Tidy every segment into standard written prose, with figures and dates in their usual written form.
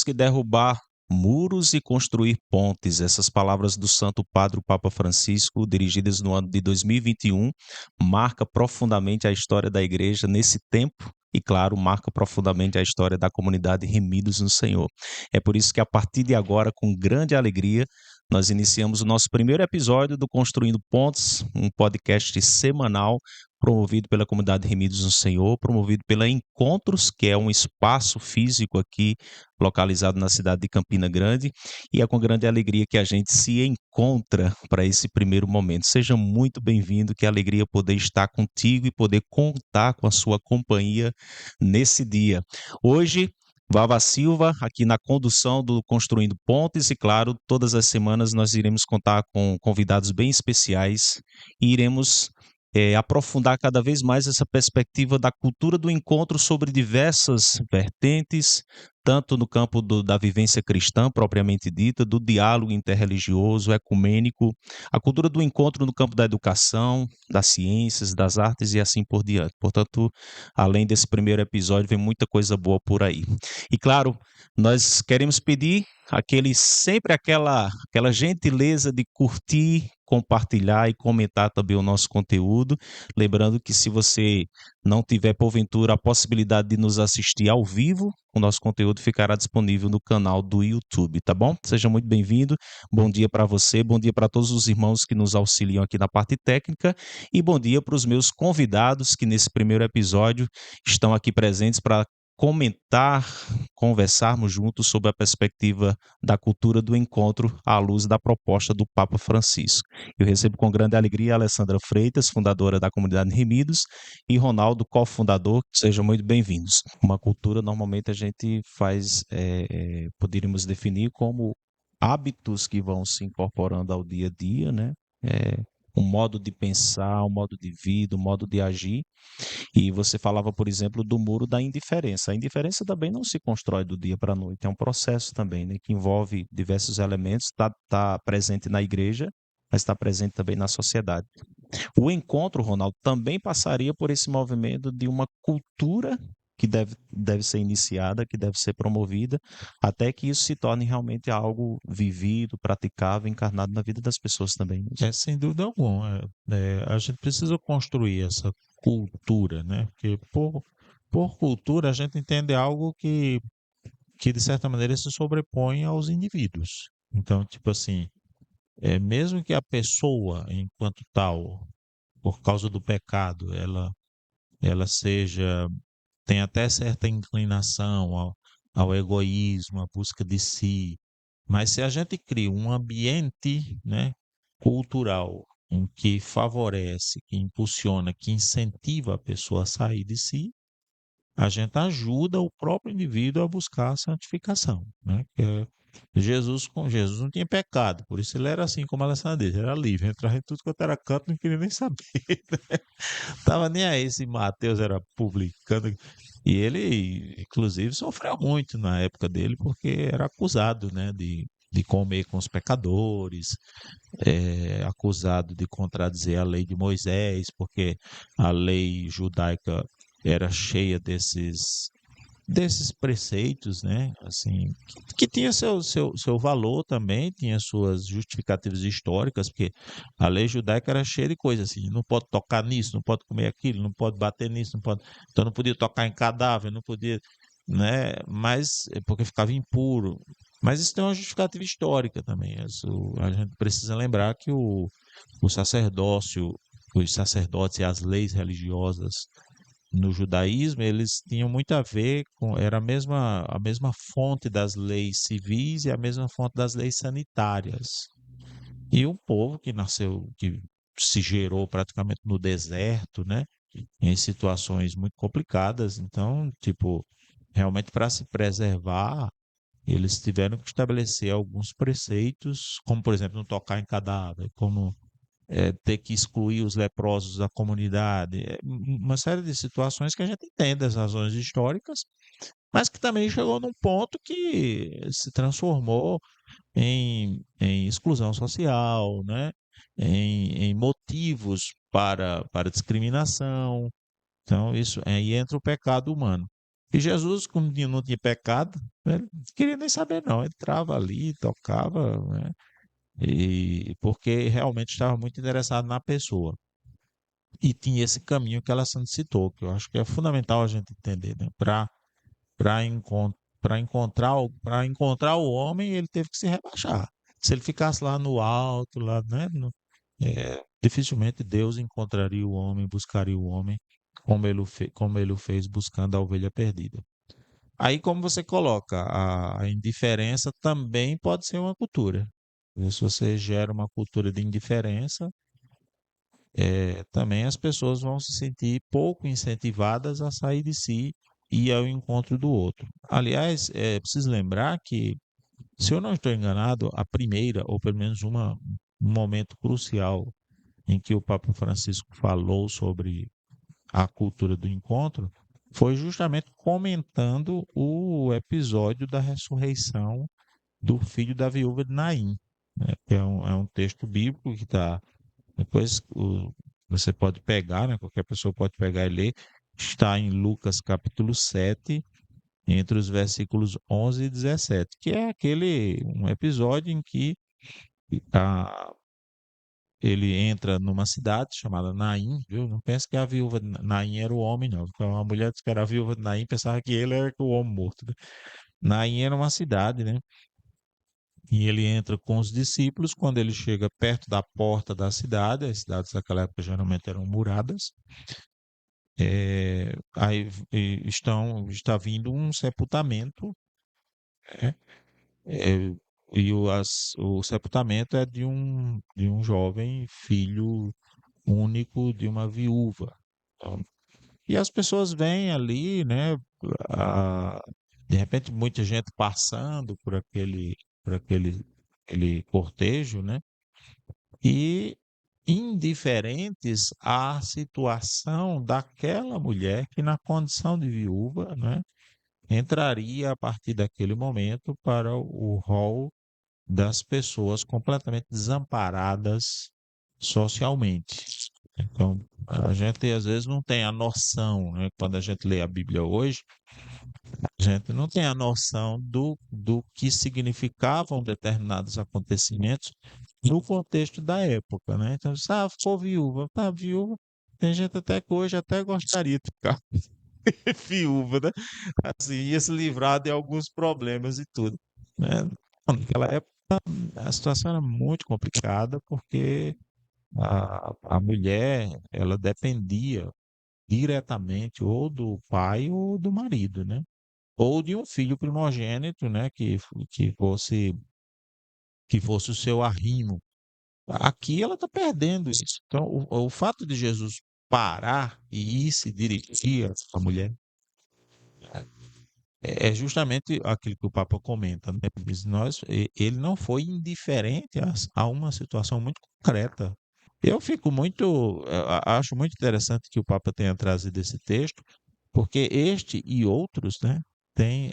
que derrubar muros e construir pontes. Essas palavras do Santo Padre o Papa Francisco, dirigidas no ano de 2021, marca profundamente a história da igreja nesse tempo e, claro, marca profundamente a história da comunidade Remidos no Senhor. É por isso que, a partir de agora, com grande alegria, nós iniciamos o nosso primeiro episódio do Construindo Pontes, um podcast semanal promovido pela comunidade Remidos no Senhor, promovido pela Encontros, que é um espaço físico aqui localizado na cidade de Campina Grande, e é com grande alegria que a gente se encontra para esse primeiro momento. Seja muito bem-vindo, que alegria poder estar contigo e poder contar com a sua companhia nesse dia. Hoje, Vava Silva, aqui na condução do Construindo Pontes, e claro, todas as semanas nós iremos contar com convidados bem especiais e iremos aprofundar cada vez mais essa perspectiva da cultura do encontro sobre diversas vertentes, tanto no campo da vivência cristã propriamente dita, do diálogo interreligioso, ecumênico, a cultura do encontro no campo da educação, das ciências, das artes e assim por diante. Portanto, além desse primeiro episódio, vem muita coisa boa por aí. E claro, nós queremos pedir sempre aquela gentileza de curtir, compartilhar e comentar também o nosso conteúdo. Lembrando que, se você não tiver, porventura, a possibilidade de nos assistir ao vivo, o nosso conteúdo ficará disponível no canal do YouTube, tá bom? Seja muito bem-vindo, bom dia para você, bom dia para todos os irmãos que nos auxiliam aqui na parte técnica e bom dia para os meus convidados que nesse primeiro episódio estão aqui presentes para comentar, conversarmos juntos sobre a perspectiva da cultura do encontro à luz da proposta do Papa Francisco. Eu recebo com grande alegria a Alessandra Freitas, fundadora da comunidade Remidos, e Ronaldo, cofundador. Sejam muito bem-vindos. Uma cultura, normalmente, a gente faz, poderíamos definir como hábitos que vão se incorporando ao dia a dia, né? Um modo de pensar, um modo de vida, um modo de agir. E você falava, por exemplo, do muro da indiferença. A indiferença também não se constrói do dia para a noite, é um processo também, né, que envolve diversos elementos, está presente na igreja, mas está presente também na sociedade. O encontro, Ronaldo, também passaria por esse movimento de uma cultura que deve ser iniciada, que deve ser promovida, até que isso se torne realmente algo vivido, praticável, encarnado na vida das pessoas também. Sem dúvida alguma. A gente precisa construir essa cultura, né? Porque por cultura a gente entende algo que de certa maneira se sobrepõe aos indivíduos. Então, tipo assim, mesmo que a pessoa, enquanto tal, por causa do pecado, ela tem até certa inclinação ao egoísmo, à busca de si, mas se a gente cria um ambiente, né, cultural em que favorece, que impulsiona, que incentiva a pessoa a sair de si, a gente ajuda o próprio indivíduo a buscar a santificação, né? Jesus não tinha pecado, por isso ele era assim como a Alessandra disse, era livre, entrava em tudo quanto era canto, não queria nem saber, né? Tava nem aí se Mateus era publicano, e ele, inclusive, sofreu muito na época dele, porque era acusado, né, de comer com os pecadores, acusado de contradizer a lei de Moisés, porque a lei judaica era cheia desses preceitos, né? Assim, que tinha seu valor também, tinha suas justificativas históricas, porque a lei judaica era cheia de coisas assim, não pode tocar nisso, não pode comer aquilo, não pode bater nisso, não pode, então não podia tocar em cadáver, não podia, né? Mas porque ficava impuro. Mas isso tem uma justificativa histórica também. Isso, a gente precisa lembrar que o sacerdócio, os sacerdotes e as leis religiosas no judaísmo, eles tinham muito a ver com, era a mesma fonte das leis civis e a mesma fonte das leis sanitárias. E um povo que nasceu, que se gerou praticamente no deserto, né, em situações muito complicadas, então, tipo, realmente para se preservar, eles tiveram que estabelecer alguns preceitos, como por exemplo, não tocar em cadáver, como ter que excluir os leprosos da comunidade, uma série de situações que a gente entende das razões históricas, mas que também chegou num ponto que se transformou em exclusão social, né? em motivos para discriminação. Então, isso aí entra o pecado humano. E Jesus, como não tinha pecado, ele não queria nem saber, não. Ele entrava ali, tocava, né? E porque realmente estava muito interessado na pessoa. E tinha esse caminho que ela citou, que eu acho que é fundamental a gente entender, né? Para encontrar o homem, ele teve que se rebaixar. Se ele ficasse lá no alto, lá, né? Dificilmente Deus encontraria o homem, buscaria o homem, como ele o fez buscando a ovelha perdida. Aí, como você coloca, a indiferença também pode ser uma cultura. Se você gera uma cultura de indiferença, também as pessoas vão se sentir pouco incentivadas a sair de si e ir ao encontro do outro. Aliás, é preciso lembrar que, se eu não estou enganado, a primeira, ou pelo menos um momento crucial em que o Papa Francisco falou sobre a cultura do encontro, foi justamente comentando o episódio da ressurreição do filho da viúva de Naim, né? Que é um texto bíblico que está. Depois você pode pegar, né? Qualquer pessoa pode pegar e ler. Está em Lucas capítulo 7, entre os versículos 11 e 17, que é um episódio em que a, ele entra numa cidade chamada Naim, viu? Não pensa que a viúva de Naim era o homem, não. Então, a mulher disse que era a viúva de Naim, pensava que ele era o homem morto, né? Naim era uma cidade, né? E ele entra com os discípulos. Quando ele chega perto da porta da cidade, as cidades daquela época geralmente eram muradas, aí está vindo um sepultamento, né? É, e o sepultamento é de um jovem filho único de uma viúva. Então, e as pessoas vêm ali, né? a- de repente, muita gente passando por aquele cortejo, né? E indiferentes à situação daquela mulher que, na condição de viúva, né, entraria a partir daquele momento para o rol das pessoas completamente desamparadas socialmente. Então, a gente às vezes não tem a noção, né? Quando a gente lê a Bíblia hoje, a gente não tem a noção do que significavam determinados acontecimentos no contexto da época, né? Então, ficou viúva, tá viúva. Tem gente até que hoje até gostaria de ficar viúva, né? Assim, ia se livrar de alguns problemas e tudo, né? Naquela época a situação era muito complicada porque a mulher, ela dependia diretamente ou do pai ou do marido, né? Ou de um filho primogênito, né? Que fosse o seu arrimo. Aqui ela está perdendo isso. Então, o fato de Jesus parar e ir se dirigir à mulher é justamente aquilo que o Papa comenta, né? Ele diz, ele não foi indiferente a uma situação muito concreta. Acho muito interessante que o Papa tenha trazido esse texto, porque este e outros, né,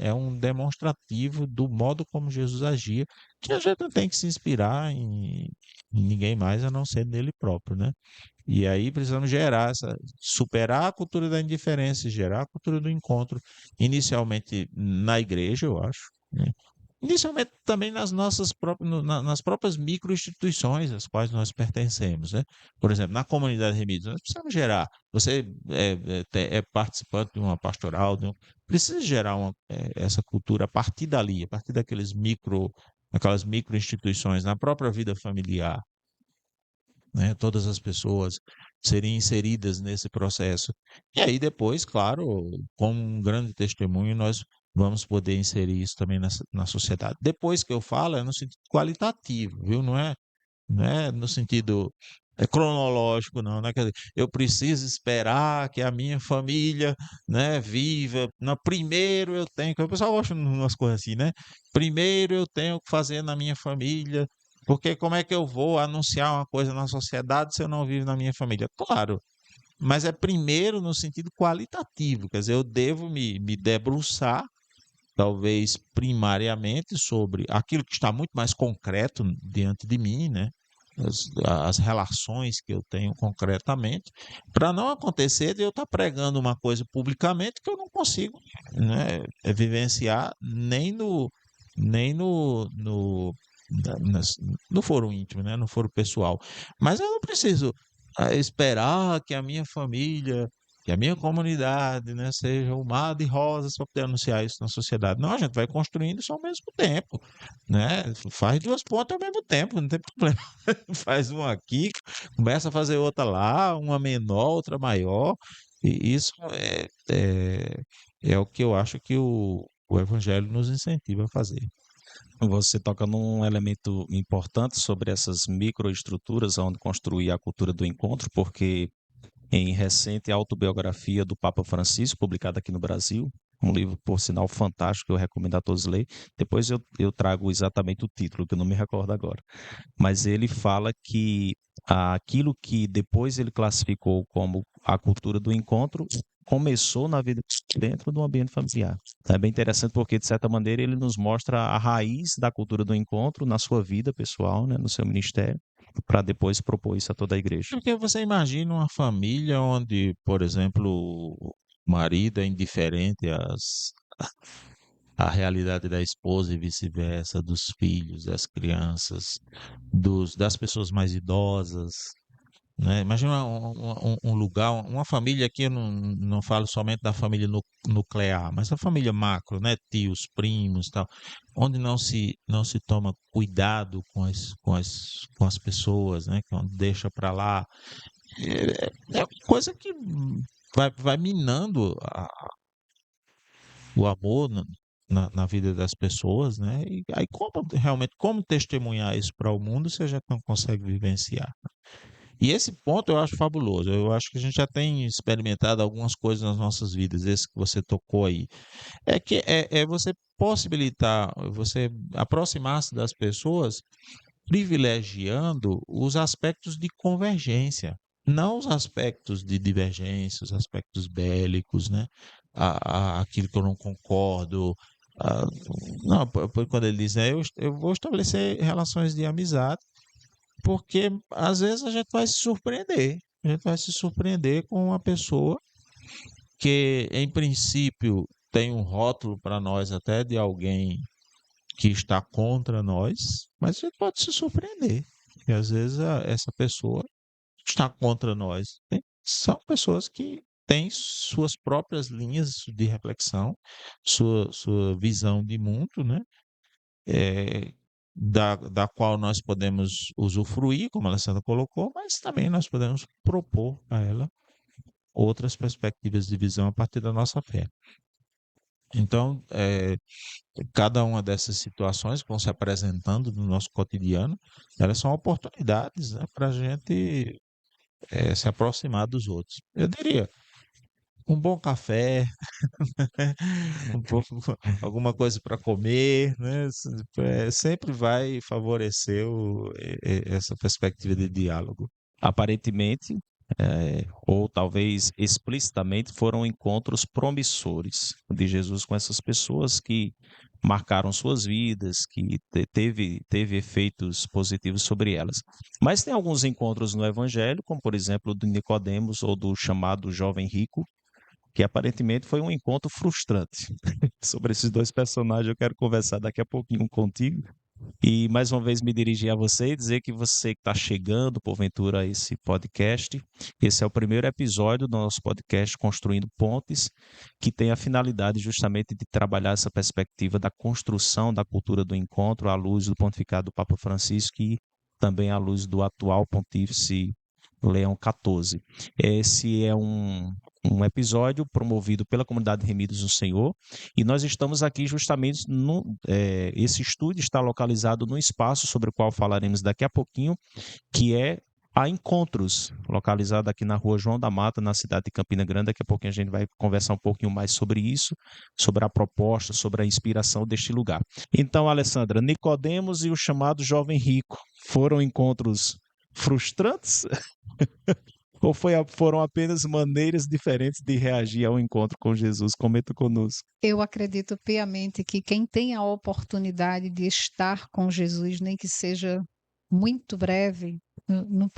é um demonstrativo do modo como Jesus agia, que a gente não tem que se inspirar em ninguém mais a não ser nele próprio, né? E aí precisamos superar a cultura da indiferença, e gerar a cultura do encontro, inicialmente na igreja, eu acho, né? Inicialmente também nas próprias microinstituições às quais nós pertencemos, né? Por exemplo, na comunidade remida, nós precisamos gerar. Você é participante de uma pastoral, precisa gerar essa cultura a partir dali, a partir aquelas microinstituições, na própria vida familiar, né? Todas as pessoas serem inseridas nesse processo. E aí depois, claro, como um grande testemunho, nós vamos poder inserir isso também na sociedade. Depois que eu falo, é no sentido qualitativo, viu? Não é no sentido cronológico, não, né? Quer dizer, eu preciso esperar que a minha família, né, viva. Não, primeiro eu tenho, o pessoal gosta de umas coisas assim, né? Primeiro eu tenho que fazer na minha família, porque como é que eu vou anunciar uma coisa na sociedade se eu não vivo na minha família? Claro, mas é primeiro no sentido qualitativo, quer dizer, eu devo me debruçar, talvez primariamente, sobre aquilo que está muito mais concreto diante de mim, né? as relações que eu tenho concretamente, para não acontecer de eu estar pregando uma coisa publicamente que eu não consigo, né, vivenciar nem no foro íntimo, né, no foro pessoal. Mas eu não preciso esperar que a minha família, que a minha comunidade, né, seja um mar de rosas para poder anunciar isso na sociedade. Não, a gente vai construindo isso ao mesmo tempo, né? Faz duas pontas ao mesmo tempo, não tem problema. Faz uma aqui, começa a fazer outra lá, uma menor, outra maior. E isso é o que eu acho que o Evangelho nos incentiva a fazer. Você toca num elemento importante sobre essas microestruturas onde construir a cultura do encontro, porque em recente autobiografia do Papa Francisco, publicada aqui no Brasil, um livro, por sinal, fantástico, que eu recomendo a todos ler. Depois eu trago exatamente o título, que eu não me recordo agora. Mas ele fala que aquilo que depois ele classificou como a cultura do encontro começou na vida dentro do ambiente familiar. É bem interessante porque, de certa maneira, ele nos mostra a raiz da cultura do encontro na sua vida pessoal, né, no seu ministério, para depois propor isso a toda a igreja. Porque você imagina uma família onde, por exemplo, o marido é indiferente à realidade da esposa e vice-versa, dos filhos, das crianças, das pessoas mais idosas, né? Imagina um lugar, uma família aqui, eu não falo somente da família nuclear, mas da família macro, né? Tios, primos, tal, onde não se toma cuidado com as pessoas, né? Que onde deixa para lá. É uma coisa que vai minando o amor na vida das pessoas, né? E aí como testemunhar isso para o mundo se a gente não consegue vivenciar? E esse ponto eu acho fabuloso. Eu acho que a gente já tem experimentado algumas coisas nas nossas vidas, esse que você tocou aí. É você possibilitar, você aproximar-se das pessoas, privilegiando os aspectos de convergência, não os aspectos de divergência, os aspectos bélicos, né? Aquilo que eu não concordo. a- não, quando ele diz, né, eu vou estabelecer relações de amizade, porque às vezes a gente vai se surpreender. A gente vai se surpreender com uma pessoa que, em princípio, tem um rótulo para nós até de alguém que está contra nós, mas a gente pode se surpreender. E às vezes essa pessoa está contra nós. São pessoas que têm suas próprias linhas de reflexão, sua visão de mundo, né? É, da qual nós podemos usufruir, como a Alessandra colocou, mas também nós podemos propor a ela outras perspectivas de visão a partir da nossa fé. Então, cada uma dessas situações que vão se apresentando no nosso cotidiano, elas são oportunidades, né, para a gente se aproximar dos outros. Eu diria, um bom café, um pouco, alguma coisa para comer, né? Sempre vai favorecer essa perspectiva de diálogo. Aparentemente, ou talvez explicitamente, foram encontros promissores de Jesus com essas pessoas que marcaram suas vidas, que teve efeitos positivos sobre elas. Mas tem alguns encontros no Evangelho, como por exemplo o do Nicodemos ou do chamado jovem rico, que aparentemente foi um encontro frustrante. Sobre esses dois personagens eu quero conversar daqui a pouquinho contigo. E mais uma vez me dirigir a você e dizer que você que está chegando, porventura, a esse podcast, esse é o primeiro episódio do nosso podcast Construindo Pontes, que tem a finalidade justamente de trabalhar essa perspectiva da construção da cultura do encontro à luz do pontificado do Papa Francisco e também à luz do atual pontífice Leão XIV. Esse é um episódio promovido pela comunidade Remidos no Senhor, e nós estamos aqui justamente esse estúdio está localizado no espaço sobre o qual falaremos daqui a pouquinho, que é a Encontros, localizado aqui na rua João da Mata, na cidade de Campina Grande. Daqui a pouquinho a gente vai conversar um pouquinho mais sobre isso, sobre a proposta, sobre a inspiração deste lugar. Então, Alessandra, Nicodemos e o chamado jovem rico foram encontros frustrantes? Ou foram apenas maneiras diferentes de reagir ao encontro com Jesus? Comenta conosco. Eu acredito piamente que quem tem a oportunidade de estar com Jesus, nem que seja muito breve, Não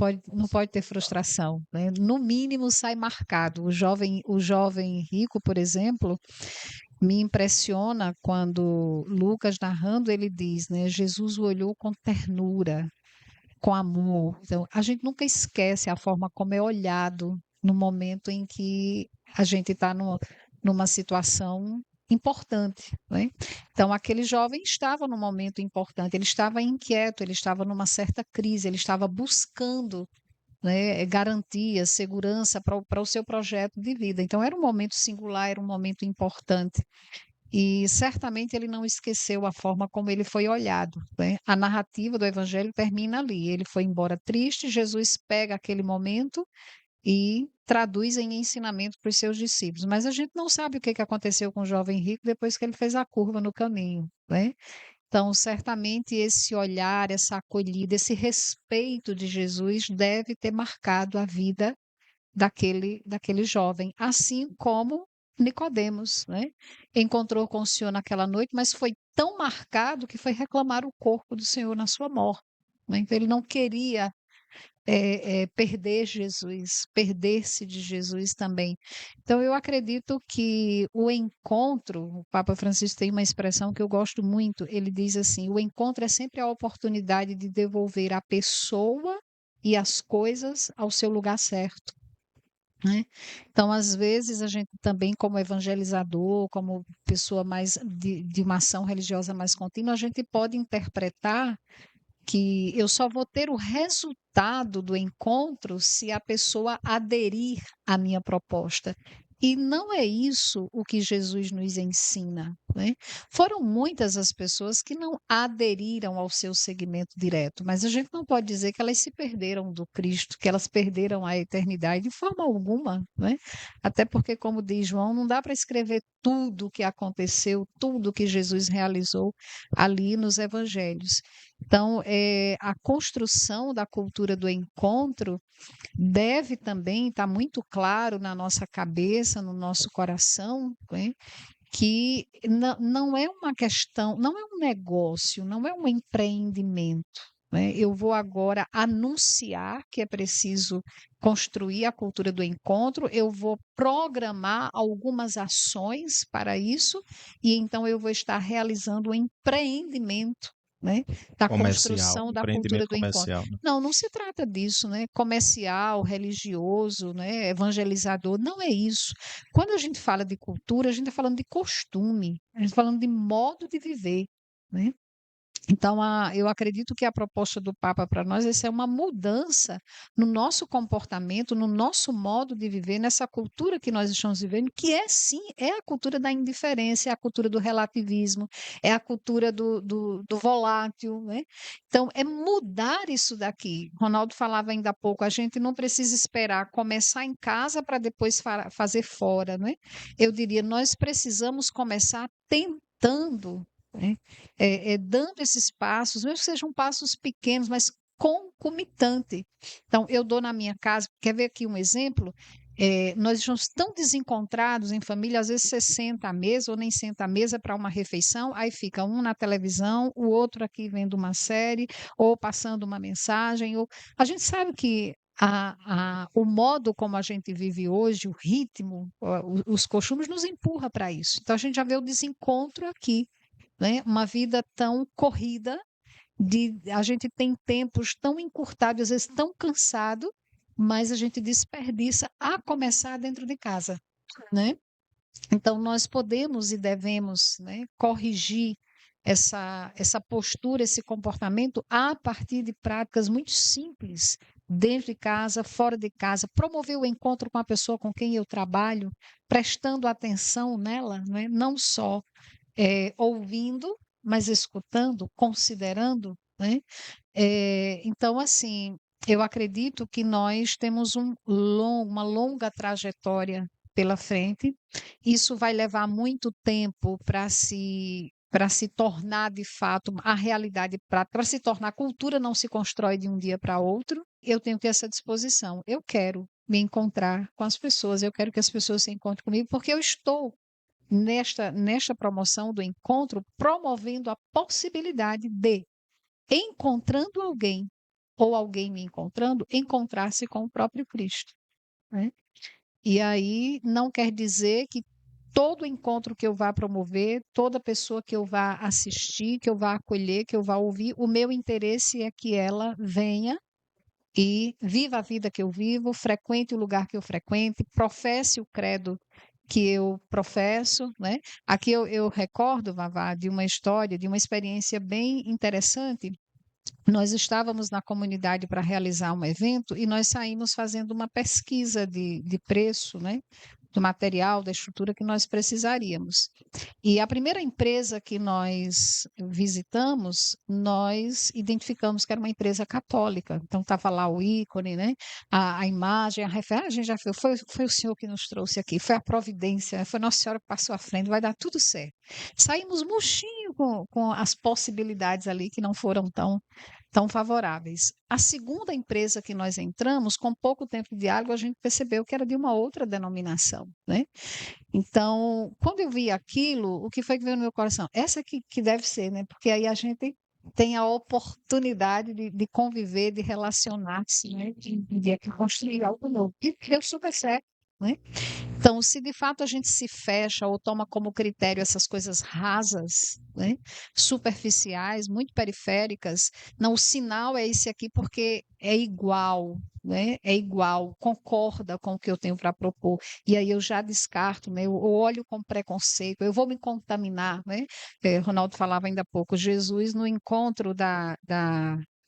pode ter frustração, né? No mínimo sai marcado. O jovem rico, por exemplo, me impressiona quando Lucas narrando ele diz, né? Jesus o olhou com ternura, com amor. Então, a gente nunca esquece a forma como é olhado no momento em que a gente está numa situação importante, né? Então, aquele jovem estava num momento importante, ele estava inquieto, ele estava numa certa crise, ele estava buscando, né, garantia, segurança para o seu projeto de vida. Então, era um momento singular, era um momento importante. E certamente ele não esqueceu a forma como ele foi olhado, né? A narrativa do evangelho termina ali. Ele foi embora triste, Jesus pega aquele momento e traduz em ensinamento para os seus discípulos. Mas a gente não sabe o que aconteceu com o jovem rico depois que ele fez a curva no caminho, né? Então, certamente esse olhar, essa acolhida, esse respeito de Jesus deve ter marcado a vida daquele jovem, assim como Nicodemos, né? Encontrou com o Senhor naquela noite, mas foi tão marcado que foi reclamar o corpo do Senhor na sua morte, né? Então ele não queria perder Jesus, perder-se de Jesus também. Então eu acredito que o encontro, o Papa Francisco tem uma expressão que eu gosto muito, ele diz assim: o encontro é sempre a oportunidade de devolver a pessoa e as coisas ao seu lugar certo, né? Então, às vezes, a gente também, como evangelizador, como pessoa mais de uma ação religiosa mais contínua, a gente pode interpretar que eu só vou ter o resultado do encontro se a pessoa aderir à minha proposta. E não é isso o que Jesus nos ensina, né? Foram muitas as pessoas que não aderiram ao seu segmento direto, mas a gente não pode dizer que elas se perderam do Cristo, que elas perderam a eternidade de forma alguma, né? Até porque, como diz João, não dá para escrever tudo o que aconteceu, tudo o que Jesus realizou ali nos evangelhos. Então, a construção da cultura do encontro deve também estar muito claro na nossa cabeça, no nosso coração, né, que não é uma questão, não é um negócio, não é um empreendimento, né? Eu vou agora anunciar que é preciso construir a cultura do encontro, eu vou programar algumas ações para isso, e então eu vou estar realizando um empreendimento, né, da Comercial, construção da cultura empreendimento do encontro. comercial, né? Não se trata disso, né? Comercial, religioso, né? Evangelizador, não é isso. Quando a gente fala de cultura, a gente está falando de costume, a gente está falando de modo de viver, né? Então, eu acredito que a proposta do Papa para nós essa é uma mudança no nosso comportamento, no nosso modo de viver, nessa cultura que nós estamos vivendo, que é sim, é a cultura da indiferença, é a cultura do relativismo, é a cultura do volátil, né? Então, é mudar isso daqui. Ronaldo falava ainda há pouco, a gente não precisa esperar começar em casa para depois fazer fora, né? Eu diria, nós precisamos começar tentando, né? Dando esses passos, mesmo que sejam passos pequenos, mas concomitante. Então, eu dou na minha casa, quer ver aqui um exemplo? Nós estamos tão desencontrados em família, às vezes você senta à mesa ou nem senta à mesa para uma refeição, aí fica um na televisão, o outro aqui vendo uma série, ou passando uma mensagem. A gente sabe que o modo como a gente vive hoje, o ritmo, os costumes nos empurra para isso. Então, a gente já vê o desencontro aqui, né? Uma vida tão corrida, a gente tem tempos tão encurtados, às vezes tão cansado, mas a gente desperdiça a começar dentro de casa, né? Então nós podemos e devemos, né, corrigir essa postura, esse comportamento a partir de práticas muito simples, dentro de casa, fora de casa, promover o encontro com a pessoa com quem eu trabalho, prestando atenção nela, né? Não só ouvindo, mas escutando, considerando, né? Então, assim, eu acredito que nós temos uma longa trajetória pela frente. Isso vai levar muito tempo para se tornar de fato a realidade prática, para se tornar cultura, não se constrói de um dia para outro. Eu tenho que ter essa disposição. Eu quero me encontrar com as pessoas, eu quero que as pessoas se encontrem comigo, porque eu estou nesta promoção do encontro, promovendo a possibilidade de, encontrando alguém, ou alguém me encontrando, encontrar-se com o próprio Cristo, né? E aí não quer dizer que todo encontro que eu vá promover, toda pessoa que eu vá assistir, que eu vá acolher, que eu vá ouvir, o meu interesse é que ela venha e viva a vida que eu vivo, frequente o lugar que eu frequente, professe o credo que eu professo, né? Aqui eu recordo, Vavá, de uma história, de uma experiência bem interessante. Nós estávamos na comunidade para realizar um evento e nós saímos fazendo uma pesquisa de preço, né? Do material, da estrutura que nós precisaríamos. E a primeira empresa que nós visitamos, nós identificamos que era uma empresa católica. Então, estava lá o ícone, né? A imagem, a referência. A gente já foi o senhor que nos trouxe aqui, foi a providência, foi Nossa Senhora que passou à frente, vai dar tudo certo. Saímos murchinho com as possibilidades ali que não foram tão favoráveis. A segunda empresa que nós entramos, com pouco tempo de diálogo, a gente percebeu que era de uma outra denominação, né? Então, quando eu vi aquilo, o que foi que veio no meu coração? Essa que deve ser, né? Porque aí a gente tem a oportunidade de conviver, de relacionar-se, né? De construir algo novo. E deu super certo, né? Então, se de fato a gente se fecha ou toma como critério essas coisas rasas, né, superficiais, muito periféricas, não, o sinal é esse aqui porque é igual, né? É igual, concorda com o que eu tenho para propor. E aí eu já descarto, né? Eu olho com preconceito, eu vou me contaminar, né? Ronaldo falava ainda há pouco, Jesus no encontro da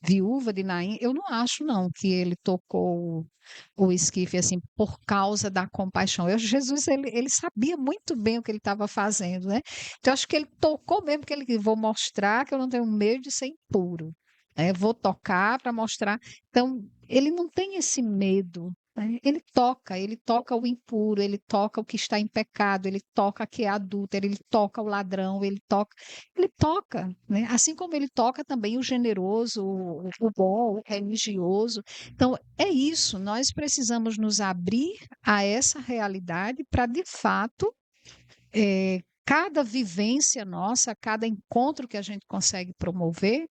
viúva de Naim, eu não acho não que ele tocou o esquife assim por causa da compaixão. Jesus ele sabia muito bem o que ele estava fazendo, né? Então acho que ele tocou mesmo que ele vou mostrar que eu não tenho medo de ser impuro, né? Vou tocar para mostrar. Então ele não tem esse medo, né? Ele toca o impuro, ele toca o que está em pecado, ele toca a que é adúltero, ele toca o ladrão, ele toca, né? Assim como ele toca também o generoso, o bom, o religioso. Então, é isso, nós precisamos nos abrir a essa realidade para, de fato, cada vivência nossa, cada encontro que a gente consegue promover,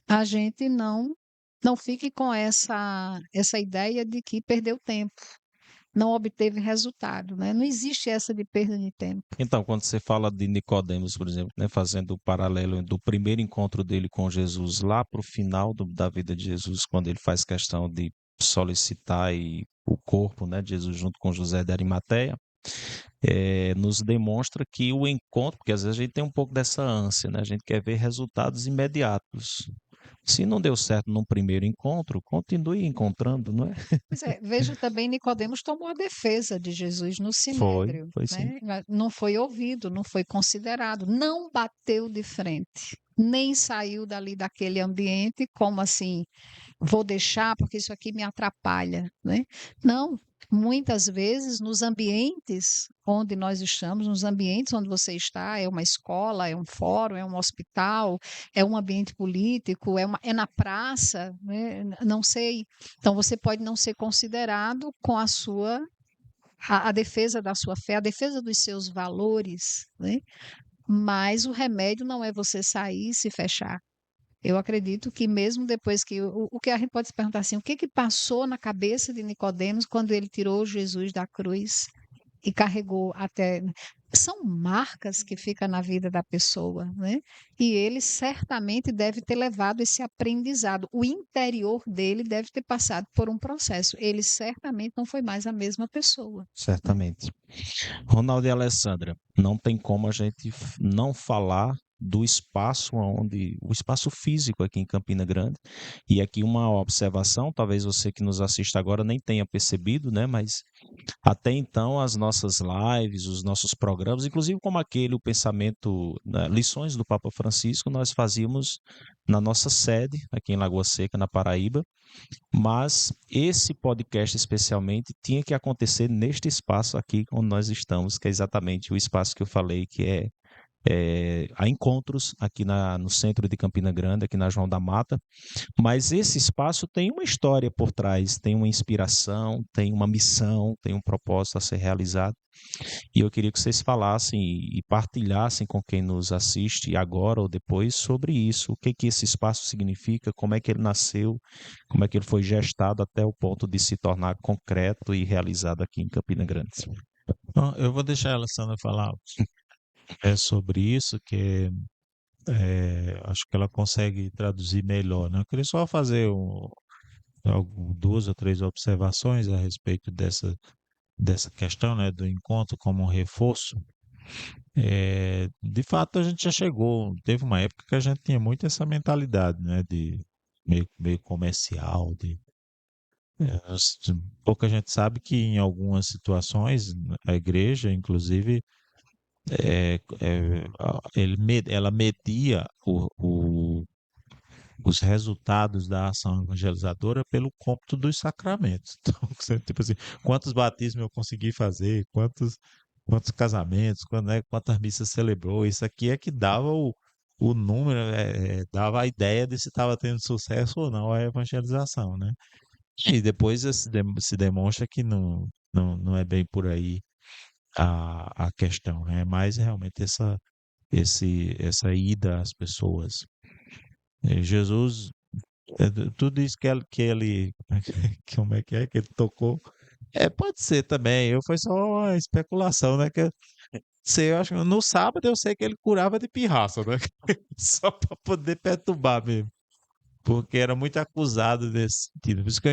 a gente não fique com essa ideia de que perdeu tempo, não obteve resultado, né? Não existe essa de perda de tempo. Então, quando você fala de Nicodemos, por exemplo, né, fazendo o paralelo do primeiro encontro dele com Jesus lá para o final da vida de Jesus, quando ele faz questão de solicitar o corpo, né, de Jesus junto com José de Arimateia, nos demonstra que o encontro, porque às vezes a gente tem um pouco dessa ânsia, né? A gente quer ver resultados imediatos. Se não deu certo num primeiro encontro, continue encontrando, não é? Pois é, veja também, Nicodemos tomou a defesa de Jesus no Foi, Sinédrio, foi sim. né? Não foi ouvido, não foi considerado, não bateu de frente, nem saiu dali daquele ambiente como assim, vou deixar porque isso aqui me atrapalha, né? Não, muitas vezes nos ambientes onde nós estamos, nos ambientes onde você está, é uma escola, é um fórum, é um hospital, é um ambiente político, é na praça, né? Não sei. Então você pode não ser considerado com a defesa da sua fé, a defesa dos seus valores, né? Mas o remédio não é você sair e se fechar. Eu acredito que mesmo depois que o que a gente pode se perguntar assim, o que que passou na cabeça de Nicodemos quando ele tirou Jesus da cruz e carregou até, são marcas que ficam na vida da pessoa, né? E ele certamente deve ter levado esse aprendizado. O interior dele deve ter passado por um processo. Ele certamente não foi mais a mesma pessoa, né? Certamente. Ronaldo e Alessandra, não tem como a gente não falar do espaço onde, o espaço físico aqui em Campina Grande. E aqui uma observação, talvez você que nos assista agora nem tenha percebido, né? Mas até então as nossas lives, os nossos programas, inclusive como aquele, o pensamento, né, lições do Papa Francisco, nós fazíamos na nossa sede, aqui em Lagoa Seca, na Paraíba. Mas esse podcast especialmente tinha que acontecer neste espaço aqui onde nós estamos, que é exatamente o espaço que eu falei, que é há encontros aqui no centro de Campina Grande, aqui na João da Mata, mas esse espaço tem uma história por trás, tem uma inspiração, tem uma missão, tem um propósito a ser realizado. E eu queria que vocês falassem e partilhassem com quem nos assiste agora ou depois sobre isso, o que que esse espaço significa, como é que ele nasceu, como é que ele foi gestado até o ponto de se tornar concreto e realizado aqui em Campina Grande. Então, eu vou deixar a Alessandra falar sobre isso, que acho que ela consegue traduzir melhor, né? Eu queria só fazer duas ou três observações a respeito dessa questão, né, do encontro como um reforço. De fato, a gente já chegou, teve uma época que a gente tinha muito essa mentalidade, né, de meio comercial, pouca gente sabe que em algumas situações a igreja, inclusive, ela media os resultados da ação evangelizadora pelo cômputo dos sacramentos. Então, tipo assim, quantos batismos eu consegui fazer, quantos casamentos, quantas missas celebrou, isso aqui é que dava o número, dava a ideia de se estava tendo sucesso ou não a evangelização, né? E depois se demonstra que não é bem por aí a questão, né? É mais realmente essa ida às pessoas. Jesus, tudo isso que ele, como é que ele tocou, pode ser também, foi só uma especulação, né? Eu acho que no sábado eu sei que ele curava de pirraça, né? Só para poder perturbar mesmo, porque era muito acusado nesse sentido. Por isso que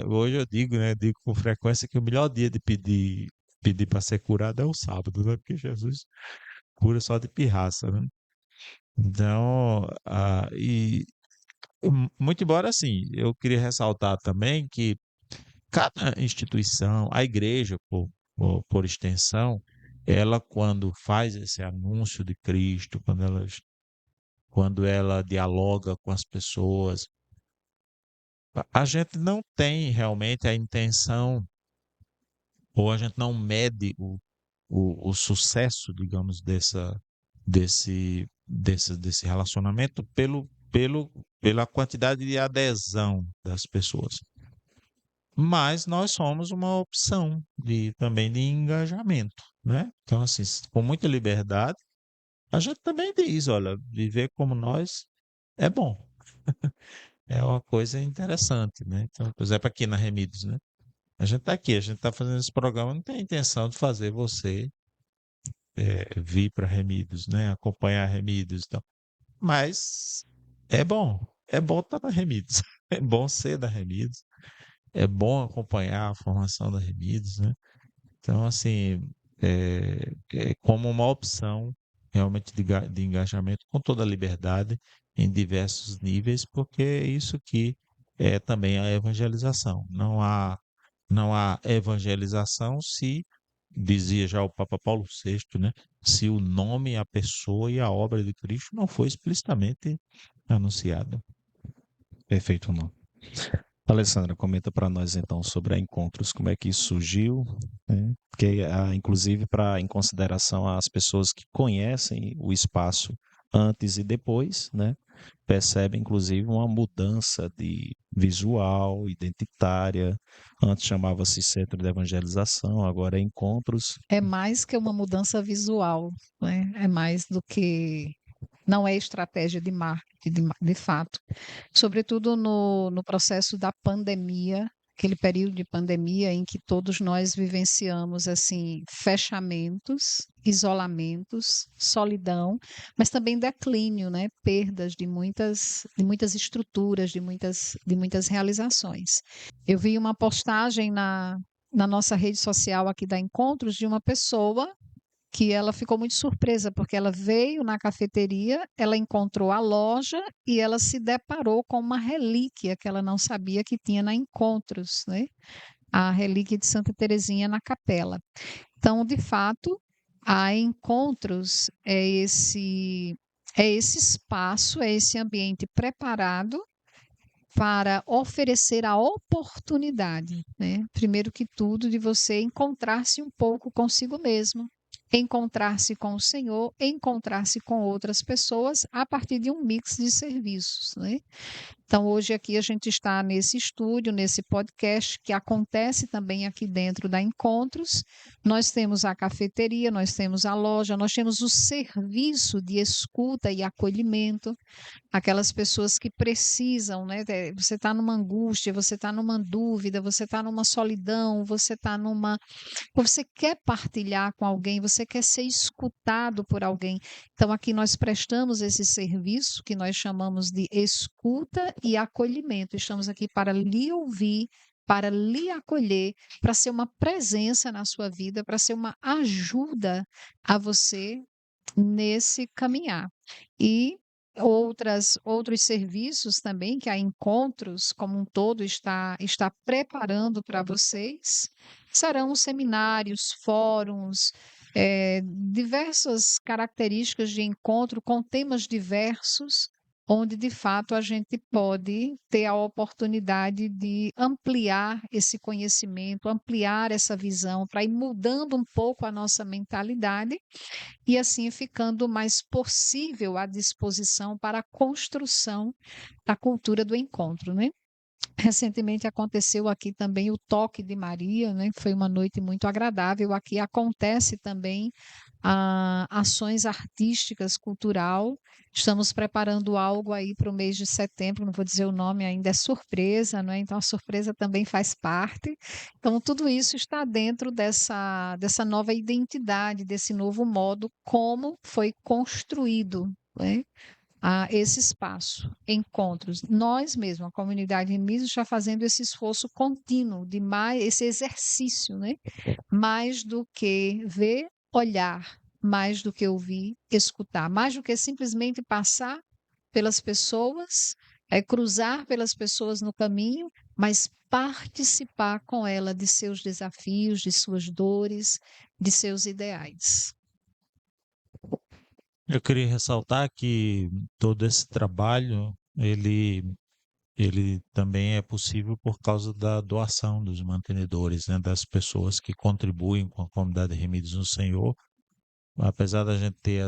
hoje eu digo, né? Digo com frequência que o melhor dia de pedir para ser curado é o sábado, né? Porque Jesus cura só de pirraça, né? Então, muito embora assim, eu queria ressaltar também que cada instituição, a igreja, por extensão, ela quando faz esse anúncio de Cristo, quando ela dialoga com as pessoas, a gente não tem realmente a intenção, ou a gente não mede o sucesso, digamos, desse relacionamento pela quantidade de adesão das pessoas. Mas nós somos uma opção também de engajamento, né? Então, assim, com muita liberdade, a gente também diz, olha, viver como nós é bom. É uma coisa interessante, né? Então, por exemplo, aqui na Remidos, né? A gente está aqui, a gente está fazendo esse programa, não tem a intenção de fazer você vir para Remidos, né? Acompanhar Remidos e tal. Mas é bom estar na Remidos, é bom ser da Remidos, é bom acompanhar a formação da Remidos, né? Então, assim, é como uma opção realmente de engajamento com toda a liberdade em diversos níveis, porque é isso que é também a evangelização. Não há evangelização se, dizia já o Papa Paulo VI, né? Se o nome, a pessoa e a obra de Cristo não foi explicitamente anunciada. Perfeito, não. Alessandra, comenta para nós então sobre a Encontros, como é que isso surgiu, né? Porque, inclusive, em consideração às pessoas que conhecem o espaço antes e depois, né? Percebem, inclusive, uma mudança de visual, identitária. Antes chamava-se Centro de Evangelização, agora é Encontros. É mais que uma mudança visual, né? É mais do que. Não é estratégia de marketing, de fato. Sobretudo no processo da pandemia, aquele período de pandemia em que todos nós vivenciamos assim fechamentos, isolamentos, solidão, mas também declínio, né? Perdas de muitas estruturas, de muitas realizações. Eu vi uma postagem na nossa rede social aqui da Encontros de uma pessoa que ela ficou muito surpresa, porque ela veio na cafeteria, ela encontrou a loja e ela se deparou com uma relíquia que ela não sabia que tinha na Encontros, né? A relíquia de Santa Teresinha na capela. Então, de fato, a Encontros é esse espaço, é esse ambiente preparado para oferecer a oportunidade, né? Primeiro que tudo, de você encontrar-se um pouco consigo mesmo, encontrar-se com o Senhor, encontrar-se com outras pessoas a partir de um mix de serviços, né? Então, hoje aqui a gente está nesse estúdio, nesse podcast, que acontece também aqui dentro da Encontros. Nós temos a cafeteria, nós temos a loja, nós temos o serviço de escuta e acolhimento, aquelas pessoas que precisam, né? Você está numa angústia, você está numa dúvida, você está numa solidão, você está numa. Você quer partilhar com alguém, você quer ser escutado por alguém. Então, aqui nós prestamos esse serviço que nós chamamos de escuta e acolhimento. Estamos aqui para lhe ouvir, para lhe acolher, para ser uma presença na sua vida, para ser uma ajuda a você nesse caminhar. E outros serviços também que a Encontros como um todo está preparando para vocês serão seminários, fóruns, diversas características de encontro com temas diversos, onde de fato a gente pode ter a oportunidade de ampliar esse conhecimento, ampliar essa visão, para ir mudando um pouco a nossa mentalidade e assim ficando mais possível à disposição para a construção da cultura do encontro, né? Recentemente aconteceu aqui também o Toque de Maria, né? Foi uma noite muito agradável. Aqui acontece também ações artísticas, cultural. Estamos preparando algo aí para o mês de setembro, não vou dizer o nome ainda, é surpresa, não é? Então a surpresa também faz parte. Então tudo isso está dentro dessa nova identidade, desse novo modo como foi construído, né? Esse espaço, encontros. Nós mesmos, a comunidade Remiso, está fazendo esse esforço contínuo, de mais, esse exercício, né? Mais do que ver, olhar, mais do que ouvir, escutar, mais do que simplesmente passar pelas pessoas, cruzar pelas pessoas no caminho, mas participar com ela de seus desafios, de suas dores, de seus ideais. Eu queria ressaltar que todo esse trabalho, ele também é possível por causa da doação dos mantenedores, né, das pessoas que contribuem com a comunidade Remidos no Senhor. Apesar da gente ter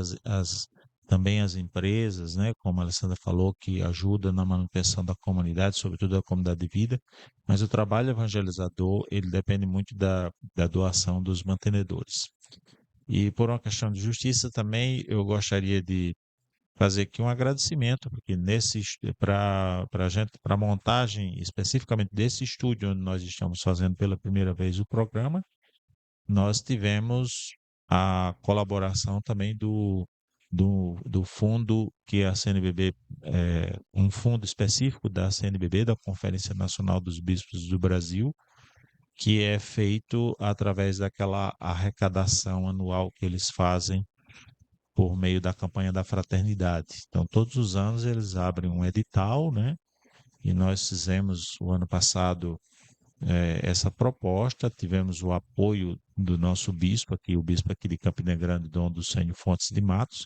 também as empresas, né, como a Alessandra falou, que ajudam na manutenção da comunidade, sobretudo da comunidade de vida, mas o trabalho evangelizador, ele depende muito da doação dos mantenedores. E por uma questão de justiça também, eu gostaria de fazer aqui um agradecimento, porque para a montagem especificamente desse estúdio onde nós estamos fazendo pela primeira vez o programa, nós tivemos a colaboração também do fundo que a CNBB, um fundo específico da CNBB, da Conferência Nacional dos Bispos do Brasil, que é feito através daquela arrecadação anual que eles fazem por meio da campanha da fraternidade. Então, todos os anos eles abrem um edital, né? E nós fizemos o ano passado essa proposta, tivemos o apoio do nosso bispo aqui, o bispo aqui de Campina Grande, Dom Ducênio Fontes de Matos,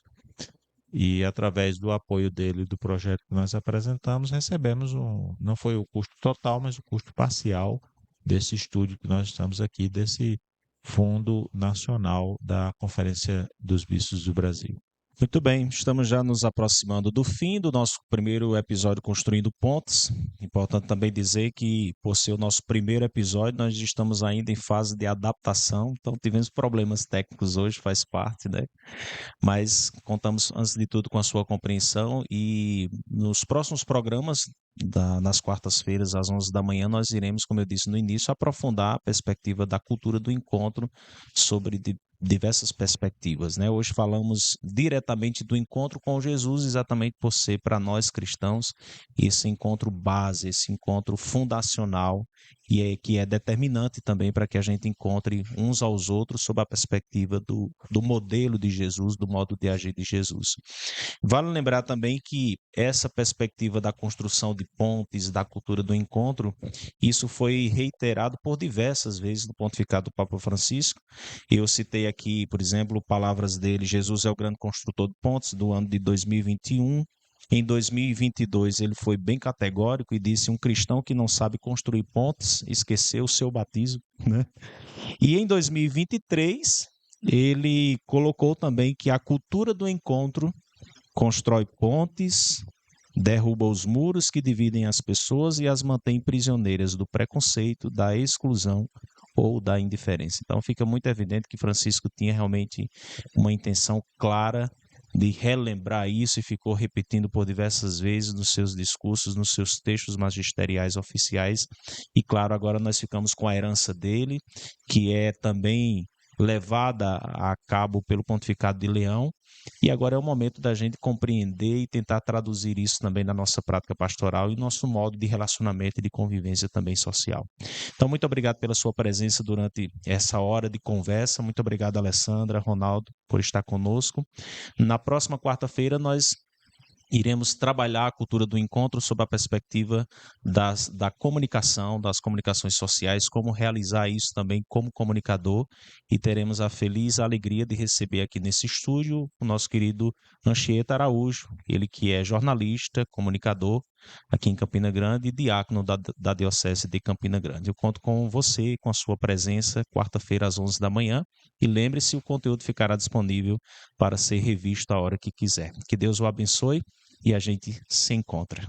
e através do apoio dele do projeto que nós apresentamos, recebemos não foi o custo total, mas o custo parcial desse estúdio que nós estamos aqui, desse Fundo Nacional da Conferência dos Bispos do Brasil. Muito bem, estamos já nos aproximando do fim do nosso primeiro episódio Construindo Pontes. Importante também dizer que, por ser o nosso primeiro episódio, nós estamos ainda em fase de adaptação, então tivemos problemas técnicos hoje, faz parte, né? Mas contamos, antes de tudo, com a sua compreensão e nos próximos programas, nas quartas-feiras, às 11 da manhã, nós iremos, como eu disse no início, aprofundar a perspectiva da cultura do encontro sobre diversas perspectivas, né? Hoje falamos diretamente do encontro com Jesus, exatamente por ser para nós cristãos esse encontro base, esse encontro fundacional e que é determinante também para que a gente encontre uns aos outros sob a perspectiva do modelo de Jesus, do modo de agir de Jesus. Vale lembrar também que essa perspectiva da construção de pontes, da cultura do encontro, isso foi reiterado por diversas vezes no pontificado do Papa Francisco. Eu citei aqui, por exemplo, palavras dele: Jesus é o grande construtor de pontes, do ano de 2021. Em 2022, ele foi bem categórico e disse: um cristão que não sabe construir pontes esqueceu o seu batismo, né? E em 2023, ele colocou também que a cultura do encontro constrói pontes, derruba os muros que dividem as pessoas e as mantém prisioneiras do preconceito, da exclusão ou da indiferença. Então fica muito evidente que Francisco tinha realmente uma intenção clara de relembrar isso e ficou repetindo por diversas vezes nos seus discursos, nos seus textos magisteriais oficiais. E claro, agora nós ficamos com a herança dele, que é também levada a cabo pelo Pontificado de Leão, e agora é o momento da gente compreender e tentar traduzir isso também na nossa prática pastoral e nosso modo de relacionamento e de convivência também social. Então, muito obrigado pela sua presença durante essa hora de conversa. Muito obrigado, Alessandra, Ronaldo, por estar conosco. Na próxima quarta-feira, nós iremos trabalhar a cultura do encontro sob a perspectiva da comunicação, das comunicações sociais, como realizar isso também como comunicador, e teremos a feliz alegria de receber aqui nesse estúdio o nosso querido Anchieta Araújo, ele que é jornalista, comunicador aqui em Campina Grande e diácono da Diocese de Campina Grande. Eu conto com você, com a sua presença, quarta-feira às 11 da manhã, e lembre-se, o conteúdo ficará disponível para ser revisto a hora que quiser. Que Deus o abençoe e a gente se encontra.